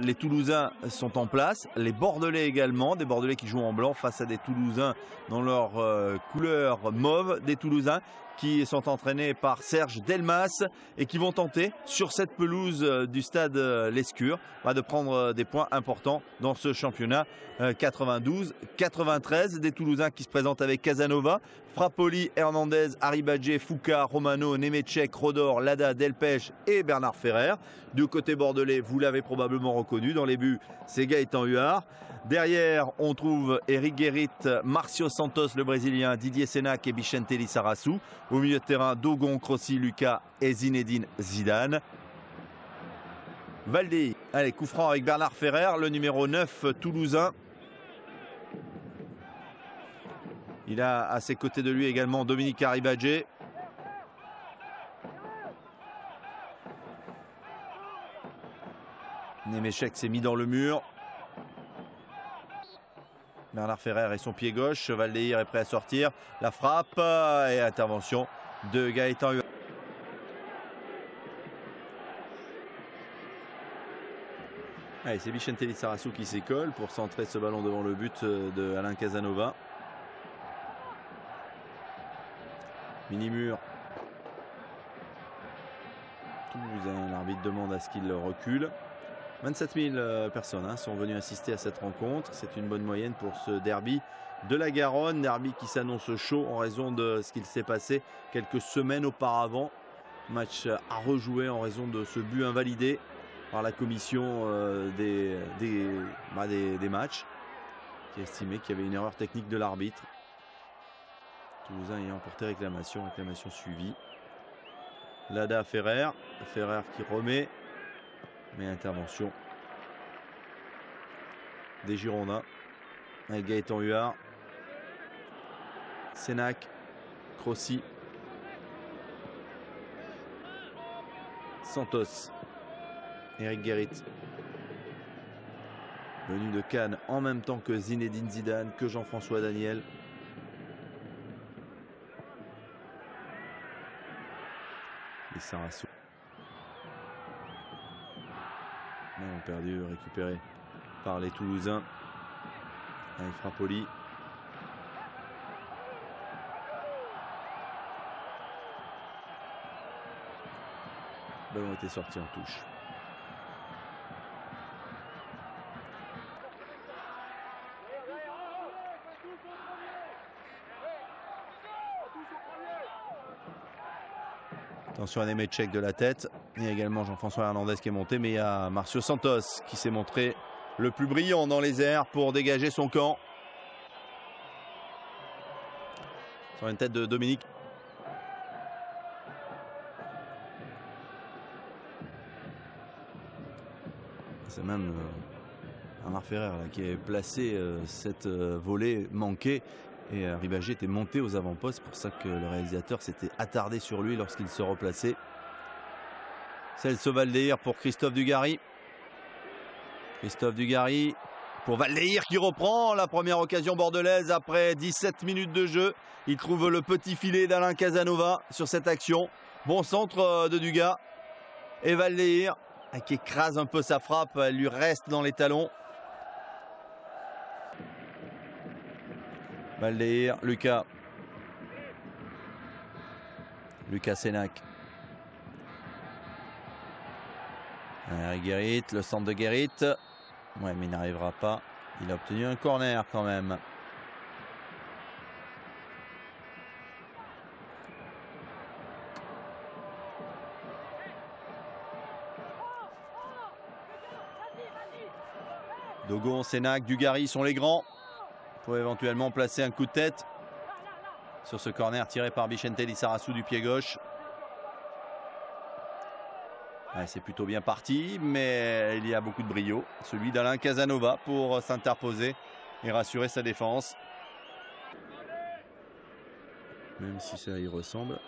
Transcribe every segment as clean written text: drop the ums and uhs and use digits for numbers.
Les Toulousains sont en place, les Bordelais également, des Bordelais qui jouent en blanc face à des Toulousains dans leur couleur mauve, des Toulousains qui sont entraînés par Serge Delmas et qui vont tenter sur cette pelouse du stade Lescure de prendre des points importants dans ce championnat 92-93. Des Toulousains qui se présentent avec Casanova, Frappoli, Hernandez, Arribadjé, Foucault, Romano, Nemecek, Rodor, Lada, Delpech et Bernard Ferrer. Du côté bordelais, vous l'avez probablement reconnu, dans les buts, c'est Gaëtan Huard. Derrière, on trouve Eric Guérit, Marcio Santos, le Brésilien, Didier Senac et Vicente Lissarasu. Au milieu de terrain, Dogon, Crossi, Lucas et Zinedine Zidane. Valdi, allez, coup franc avec Bernard Ferrer, le numéro 9 toulousain. Il a à ses côtés de lui également Dominique Arribadjé. Nemecek s'est mis dans le mur. Bernard Ferrer et son pied gauche. Valdeir est prêt à sortir. La frappe et intervention de Gaëtan Huard. Allez, c'est Vicente Lissarasu qui s'écolle pour centrer ce ballon devant le but de Alain Casanova. Mini-mur. Toulousain, l'arbitre demande à ce qu'il recule. 27 000 personnes sont venues assister à cette rencontre. C'est une bonne moyenne pour ce derby de la Garonne. Derby qui s'annonce chaud en raison de ce qu'il s'est passé quelques semaines auparavant. Match à rejouer en raison de ce but invalidé par la commission des matchs, qui a estimé qu'il y avait une erreur technique de l'arbitre. Toulousain ayant porté réclamation suivie. Lada Ferrer qui remet. Mais intervention des Girondins avec Gaëtan Huard, Senac, Crossi, Santos, Eric Guérit, venu de Cannes en même temps que Zinedine Zidane, que Jean-François Daniel. Et Sarasso. Ballon perdu, récupéré par les Toulousains avec Frappoli. Le ballon était sorti en touche. Attention à Nemecek de la tête. Il y a également Jean-François Hernandez qui est monté, mais il y a Marcio Santos qui s'est montré le plus brillant dans les airs pour dégager son camp. Sur une tête de Dominique. C'est même Bernard Ferrer là, qui a placé cette volée manquée. Et Ribagé était monté aux avant-postes. C'est pour ça que le réalisateur s'était attardé sur lui lorsqu'il se replaçait. Celso Valdeir pour Christophe Dugarry. Christophe Dugarry pour Valdeir qui reprend la première occasion bordelaise après 17 minutes de jeu. Il trouve le petit filet d'Alain Casanova sur cette action. Bon centre de Dugas. Et Valdeir qui écrase un peu sa frappe. Elle lui reste dans les talons. Valdeir, Lucas Senac. Guérit, le centre de Guérit. Ouais, mais il n'arrivera pas. Il a obtenu un corner quand même. Dogon, Senac, Dugarry sont les grands. Pour éventuellement placer un coup de tête sur ce corner tiré par Vicente Lissarasu du pied gauche. Ouais, c'est plutôt bien parti, mais il y a beaucoup de brio. Celui d'Alain Casanova pour s'interposer et rassurer sa défense. Même si ça y ressemble.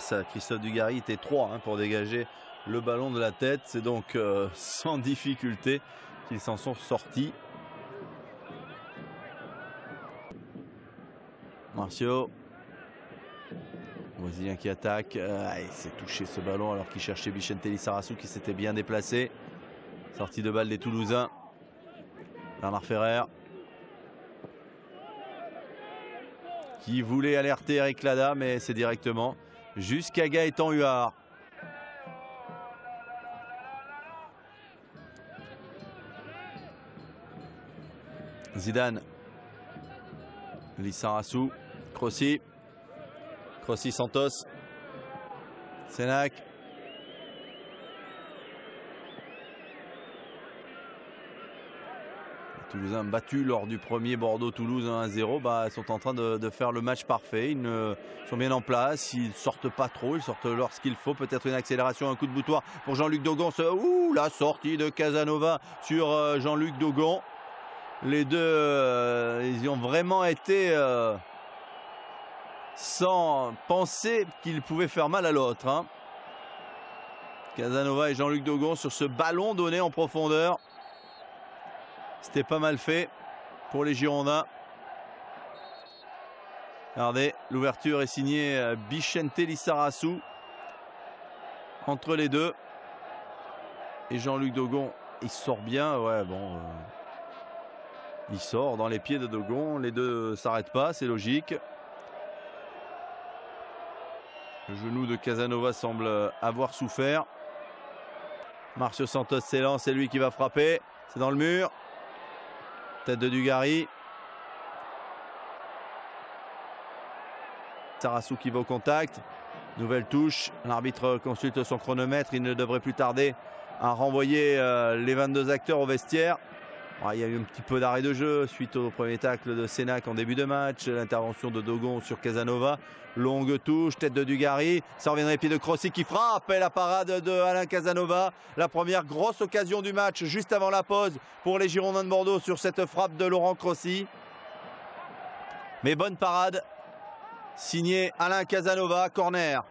face. Christophe Dugarry était 3 pour dégager le ballon de la tête. C'est donc sans difficulté qu'ils s'en sont sortis. Marcio. Brésilien qui attaque. Il s'est touché ce ballon alors qu'il cherchait Vicente Lizarazu qui s'était bien déplacé. Sortie de balle des Toulousains. Bernard Ferrer. Qui voulait alerter Eric Lada, mais c'est directement jusqu'à Gaëtan Huard. Zidane. Lizarazu. Crossi. Crossi Santos. Sénac. Les Toulousains battus lors du premier Bordeaux-Toulouse 1-0, ils sont en train de faire le match parfait. Ils sont bien en place, ils ne sortent pas trop, ils sortent lorsqu'il faut. Peut-être une accélération, un coup de boutoir pour Jean-Luc Dogon. La sortie de Casanova sur Jean-Luc Dogon. Les deux, ils ont vraiment été sans penser qu'ils pouvaient faire mal à l'autre. Casanova et Jean-Luc Dogon sur ce ballon donné en profondeur. C'était pas mal fait pour les Girondins. Regardez, l'ouverture est signée Vicente Lizarazu. Entre les deux. Et Jean-Luc Dogon, il sort bien. Il sort dans les pieds de Dogon. Les deux ne s'arrêtent pas, c'est logique. Le genou de Casanova semble avoir souffert. Marcio Santos s'élance, c'est lui qui va frapper. C'est dans le mur. Tête de Dugarry. Lizarazu qui va au contact. Nouvelle touche. L'arbitre consulte son chronomètre. Il ne devrait plus tarder à renvoyer les 22 acteurs au vestiaire. Il y a eu un petit peu d'arrêt de jeu suite au premier tacle de Sénac en début de match. L'intervention de Dogon sur Casanova. Longue touche, tête de Dugarry. Ça revient dans les pieds de Crossi qui frappe. Et la parade de Alain Casanova. La première grosse occasion du match juste avant la pause pour les Girondins de Bordeaux sur cette frappe de Laurent Crossi. Mais bonne parade. Signé Alain Casanova, corner.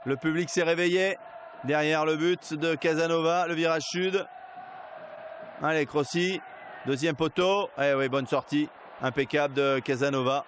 Le public s'est réveillé. Derrière le but de Casanova, le virage sud. Allez, Crossi, deuxième poteau. Bonne sortie, impeccable de Casanova.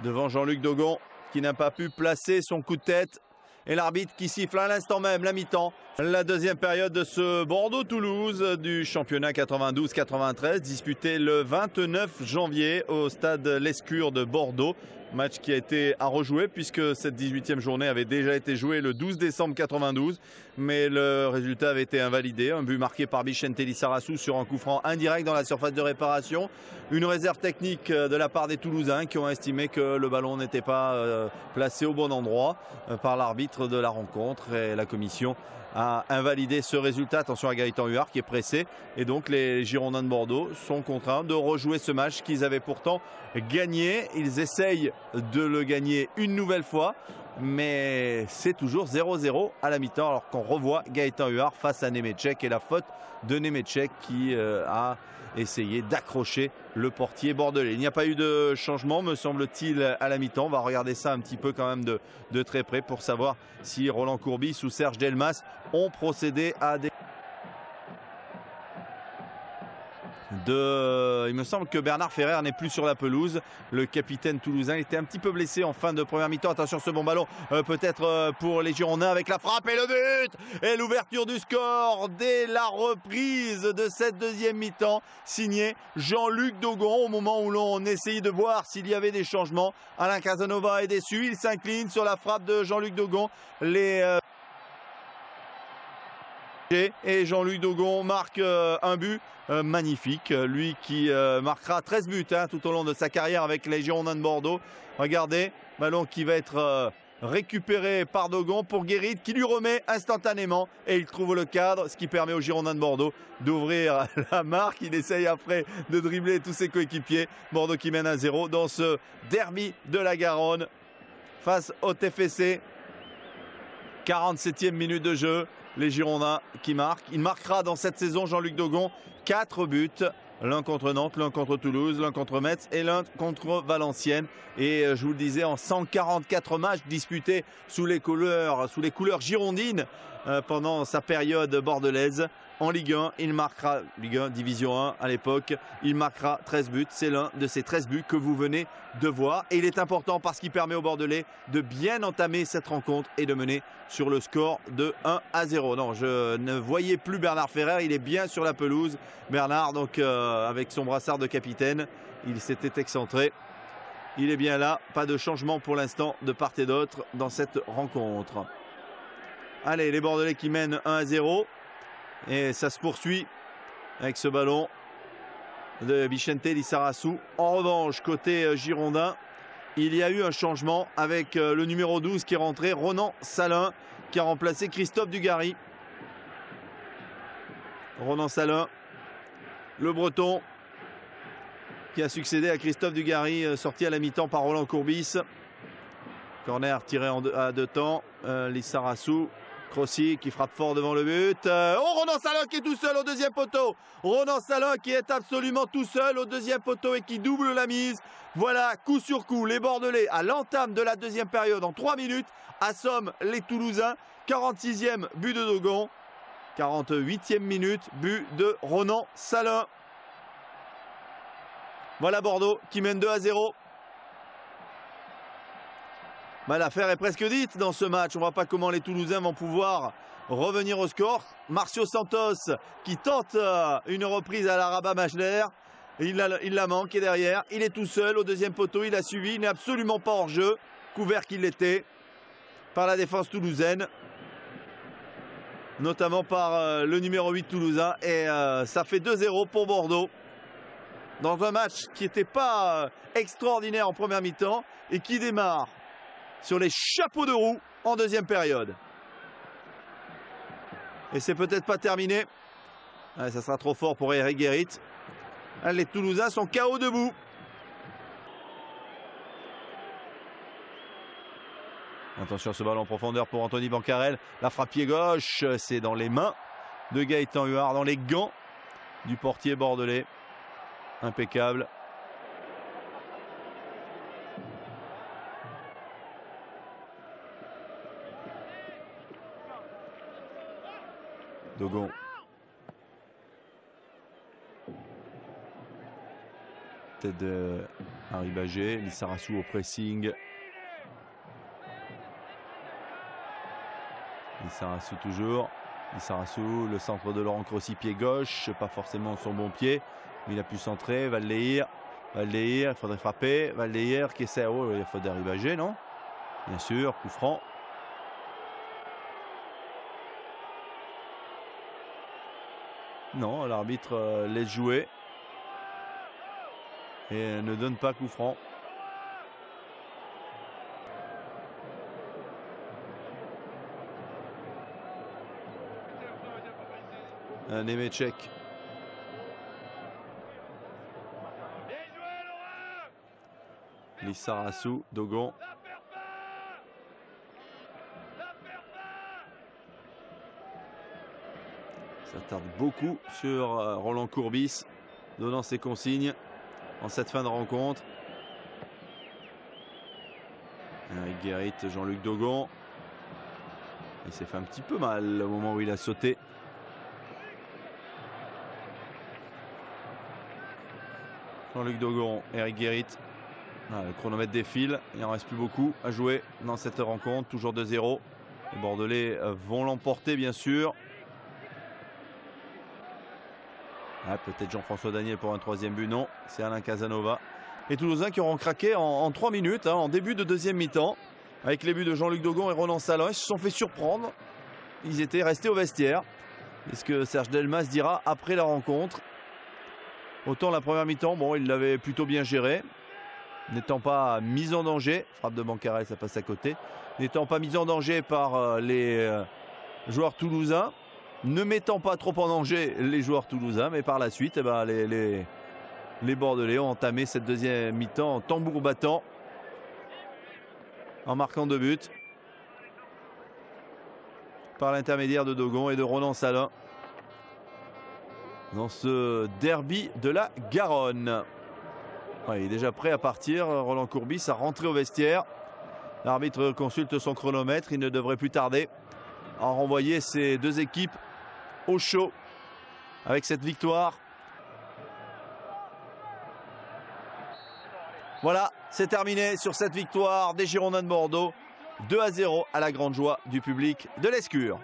Devant Jean-Luc Dogon, qui n'a pas pu placer son coup de tête. Et l'arbitre qui siffle à l'instant même la mi-temps. La deuxième période de ce Bordeaux-Toulouse du championnat 92-93, disputé le 29 janvier au stade Lescure de Bordeaux. Match qui a été à rejouer puisque cette 18e journée avait déjà été jouée le 12 décembre 92. Mais le résultat avait été invalidé. Un but marqué par Vicente Lizarazu sur un coup franc indirect dans la surface de réparation. Une réserve technique de la part des Toulousains qui ont estimé que le ballon n'était pas placé au bon endroit par l'arbitre de la rencontre. Et la commission a invalidé ce résultat. Attention à Gaëtan Huard qui est pressé. Et donc les Girondins de Bordeaux sont contraints de rejouer ce match qu'ils avaient pourtant gagné. Ils essayent de le gagner une nouvelle fois. Mais c'est toujours 0-0 à la mi-temps alors qu'on revoit Gaëtan Huard face à Nemeček et la faute de Nemeček qui a essayé d'accrocher le portier bordelais. Il n'y a pas eu de changement me semble-t-il à la mi-temps. On va regarder ça un petit peu quand même de très près pour savoir si Roland Courbis ou Serge Delmas ont procédé à des... Il me semble que Bernard Ferrer n'est plus sur la pelouse. Le capitaine toulousain était un petit peu blessé en fin de première mi-temps. Attention, ce bon ballon peut-être pour les Girondins avec la frappe et le but et l'ouverture du score dès la reprise de cette deuxième mi-temps. Signé Jean-Luc Dogon au moment où l'on essayait de voir s'il y avait des changements. Alain Casanova est déçu. Il s'incline sur la frappe de Jean-Luc Dogon. Et Jean-Luc Dogon marque un but magnifique. Lui qui marquera 13 buts tout au long de sa carrière avec les Girondins de Bordeaux. Regardez, ballon qui va être récupéré par Dogon pour Guérit qui lui remet instantanément. Et il trouve le cadre, ce qui permet aux Girondins de Bordeaux d'ouvrir la marque. Il essaye après de dribbler tous ses coéquipiers. Bordeaux qui mène 1-0 dans ce derby de la Garonne face au TFC. 47e minute de jeu. Les Girondins qui marquent. Il marquera dans cette saison, Jean-Luc Dogon, 4 buts. L'un contre Nantes, l'un contre Toulouse, l'un contre Metz et l'un contre Valenciennes. Et je vous le disais, en 144 matchs disputés sous les couleurs girondines pendant sa période bordelaise. En Ligue 1, il marquera, Ligue 1, Division 1 à l'époque, il marquera 13 buts. C'est l'un de ces 13 buts que vous venez de voir. Et il est important parce qu'il permet aux Bordelais de bien entamer cette rencontre et de mener sur le score de 1-0. Non, je ne voyais plus Bernard Ferrer, il est bien sur la pelouse. Bernard, donc avec son brassard de capitaine, il s'était excentré. Il est bien là, pas de changement pour l'instant de part et d'autre dans cette rencontre. Allez, les Bordelais qui mènent 1-0. Et ça se poursuit avec ce ballon de Vicente Lizarazu. En revanche, côté girondin, il y a eu un changement avec le numéro 12 qui est rentré, Ronan Salin, qui a remplacé Christophe Dugarry. Ronan Salin, le Breton, qui a succédé à Christophe Dugarry, sorti à la mi-temps par Roland Courbis. Corner tiré à deux temps, Lizarazu. Crossi qui frappe fort devant le but. Ronan Salin qui est tout seul au deuxième poteau. Ronan Salin qui est absolument tout seul au deuxième poteau et qui double la mise. Voilà, coup sur coup, les Bordelais à l'entame de la deuxième période en 3 minutes assomment les Toulousains. 46e but de Dogon. 48e minute, but de Ronan Salin. Voilà Bordeaux qui mène 2-0. L'affaire est presque dite dans ce match. On ne voit pas comment les Toulousains vont pouvoir revenir au score. Marcio Santos qui tente une reprise à la Rabat Majner. Il la manque et derrière, il est tout seul au deuxième poteau. Il a suivi, il n'est absolument pas hors jeu. Couvert qu'il l'était par la défense toulousaine. Notamment par le numéro 8 toulousain. Et ça fait 2-0 pour Bordeaux. Dans un match qui n'était pas extraordinaire en première mi-temps et qui démarre sur les chapeaux de roue en deuxième période. Et c'est peut-être pas terminé. Ça sera trop fort pour Eric Guérit. Les Toulousains sont KO debout. Attention à ce ballon en profondeur pour Anthony Bancarel. La frappe pied gauche, c'est dans les mains de Gaëtan Huard, dans les gants du portier bordelais. Impeccable. Dogon. Tête de Harry Bagé. Lizarazu au pressing. Lizarazu toujours. Lizarazu, le centre de Laurent Crossi, pied gauche. Pas forcément son bon pied. Mais il a pu centrer. Valdeir. Il faudrait frapper. Valdeir qui essaie. Oh, il faut d'Harry Bagé, non? Bien sûr, coup franc. Non, l'arbitre laisse jouer et ne donne pas coup franc. Nemeček. Lizarazu, Dogon. Ça tarde beaucoup sur Roland Courbis, donnant ses consignes en cette fin de rencontre. Eric Guérit, Jean-Luc Dogon. Il s'est fait un petit peu mal au moment où il a sauté. Jean-Luc Dogon, Eric Guérit. Le chronomètre défile, il n'en reste plus beaucoup à jouer dans cette rencontre. Toujours 2-0. Les Bordelais vont l'emporter bien sûr. Peut-être Jean-François Daniel pour un troisième but, non, c'est Alain Casanova. Les Toulousains qui auront craqué en 3 minutes, en début de deuxième mi-temps, avec les buts de Jean-Luc Dogon et Ronan Salin. Ils se sont fait surprendre, ils étaient restés au vestiaire. C'est ce que Serge Delmas dira après la rencontre. Autant la première mi-temps, bon, il l'avait plutôt bien géré, n'étant pas mis en danger. Frappe de Bancarel, ça passe à côté. N'étant pas mis en danger par les joueurs toulousains. Ne mettant pas trop en danger les joueurs toulousains, mais par la suite, les Bordelais ont entamé cette deuxième mi-temps en tambour battant, en marquant 2 buts par l'intermédiaire de Dogon et de Ronan Salin. dans ce derby de la Garonne. Ouais, il est déjà prêt à partir, Roland Courbis, à rentrer au vestiaire. L'arbitre consulte son chronomètre, il ne devrait plus tarder à renvoyer ces deux équipes au chaud avec cette victoire. Voilà, c'est terminé sur cette victoire des Girondins de Bordeaux. 2-0 à la grande joie du public de l'Escure.